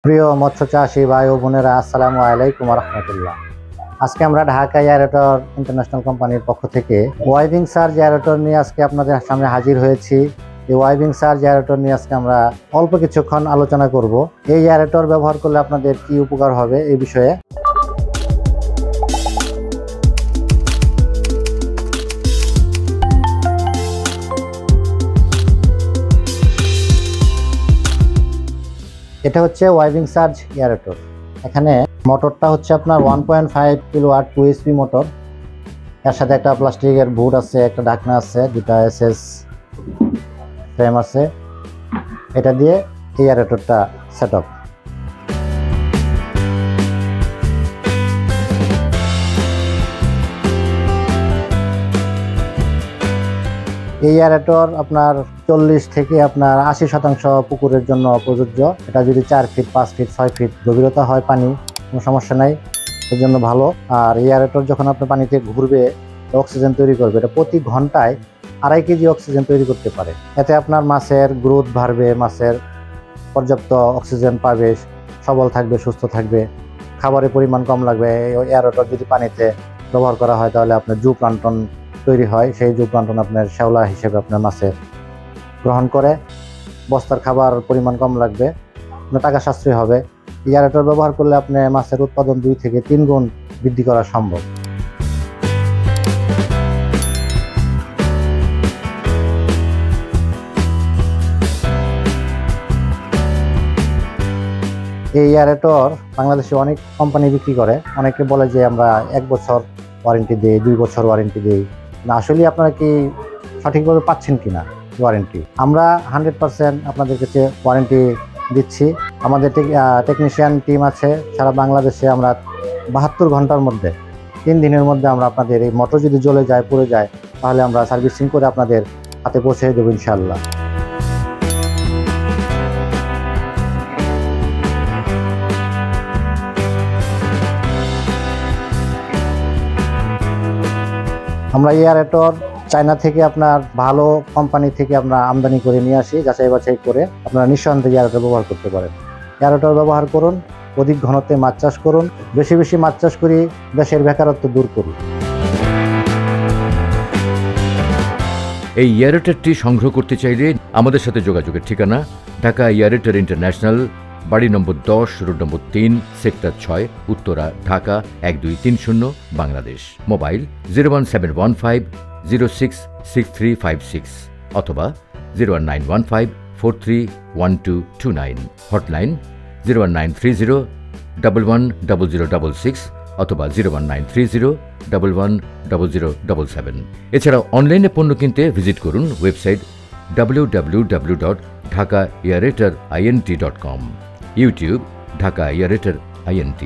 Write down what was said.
প্রিয় মৎস্য চাষী ভাই ও বোনেরা, আসসালামু আলাইকুম রহমতুল্লাহ। আজকে আমরা ঢাকা এয়ারেটর ইন্টারন্যাশনাল কোম্পানির পক্ষ থেকে ওয়াইভিং সার্জ এয়ারেটর নিয়ে আজকে আপনাদের সামনে হাজির হয়েছি। এই ওয়াইভিং সার্জ এয়ারেটর নিয়ে আজকে আমরা অল্প কিছুক্ষণ আলোচনা করব। এই এয়ারেটর ব্যবহার করলে আপনাদের কি উপকার হবে এই বিষয়ে। এটা হচ্ছে ওয়াইভিং সার্জ এয়ারেটর। এখানে মোটরটা হচ্ছে আপনার 1.5 কিলোওয়াট 2 HP মোটর। এর সাথে একটা প্লাস্টিকের বুট আছে, একটা ঢাকনা আছে, দুটা SS ফ্রেম আছে। এটা দিয়ে এই এয়ারেটরটা সেট আপ। এই এয়ারেটর আপনার 40 থেকে আপনার 80% পুকুরের জন্য প্রযোজ্য। এটা যদি 4 ফিট 5 ফিট 6 ফিট গভীরতা হয় পানি, কোনো সমস্যা নাই, এর জন্য ভালো। আর এই এয়ারেটর যখন আপনার পানিতে ঘুরবে অক্সিজেন তৈরি করবে, এটা প্রতি ঘন্টায় 2.5 কেজি অক্সিজেন তৈরি করতে পারে। এতে আপনার মাছের গ্রোথ বাড়বে, মাছের পর্যাপ্ত অক্সিজেন পাবে, সবল থাকবে, সুস্থ থাকবে, খাবারের পরিমাণ কম লাগবে। এই এয়ারেটর যদি পানিতে ব্যবহার করা হয় তাহলে আপনার জু প্লান্টন তৈরি হয়। সেই জু প্লান্টন আপনার শ্যাওলা হিসেবে আপনার মাছে গ্রহণ করে, বস্তার খাবার পরিমাণ কম লাগবে, আপনার টাকা সাশ্রয় হবে। এয়ারেটর ব্যবহার করলে আপনি মাছের উৎপাদন 2 থেকে 3 গুণ বৃদ্ধি করা সম্ভব। এই এয়ারেটর বাংলাদেশে অনেক কোম্পানি বিক্রি করে। অনেকে বলে যে আমরা 1 বছর ওয়ারেন্টি দিই, 2 বছর ওয়ারেন্টি দিই। না, আসলে আপনারা কি সঠিকভাবে পাচ্ছেন কিনা ওয়ারেন্টি? আমরা 100% আপনাদের কাছে ওয়ারেন্টি দিচ্ছি। আমাদের টেকনিশিয়ান টিম আছে সারা বাংলাদেশে। আমরা 72 ঘন্টার মধ্যে, 3 দিনের মধ্যে আমরা আপনাদের এই মোটর যদি জ্বলে যায়, পুড়ে যায়, তাহলে আমরা সার্ভিসিং করে আপনাদের হাতে পৌঁছে দেবো ইনশাআল্লাহ। আমরা এয়ারেটর চায়না থেকে আপনার ভালো কোম্পানি থেকে আমরা আমদানি করে নিয়ে আসি, যাচাই বাছাই করে। আপনারা নিঃসন্দেহে এয়ারেটর ব্যবহার করতে পারেন। এয়ারেটর ব্যবহার করুন, অধিক ঘনত্বে মাছ চাষ করুন, বেশি বেশি মাছ চাষ করি, দেশের বেকারত্ব দূর করি। এই এয়ারেটরটি সংগ্রহ করতে চাইলে আমাদের সাথে যোগাযোগের ঠিকানা ঢাকা এয়ারেটর ইন্টারন্যাশনাল, বাড়ি নম্বর 10, road number 3, sector 6, Uttara, Dhaka 1230, Bangladesh. Mobile 01715066356 অথবা 01915431229। হটলাইন 01930110066 অথবা 01930110077। এছাড়া অনলাইনে পণ্য কিনতে ভিজিট করুন website www.dhakaearatorint.com, YouTube Dhaka aerator INT।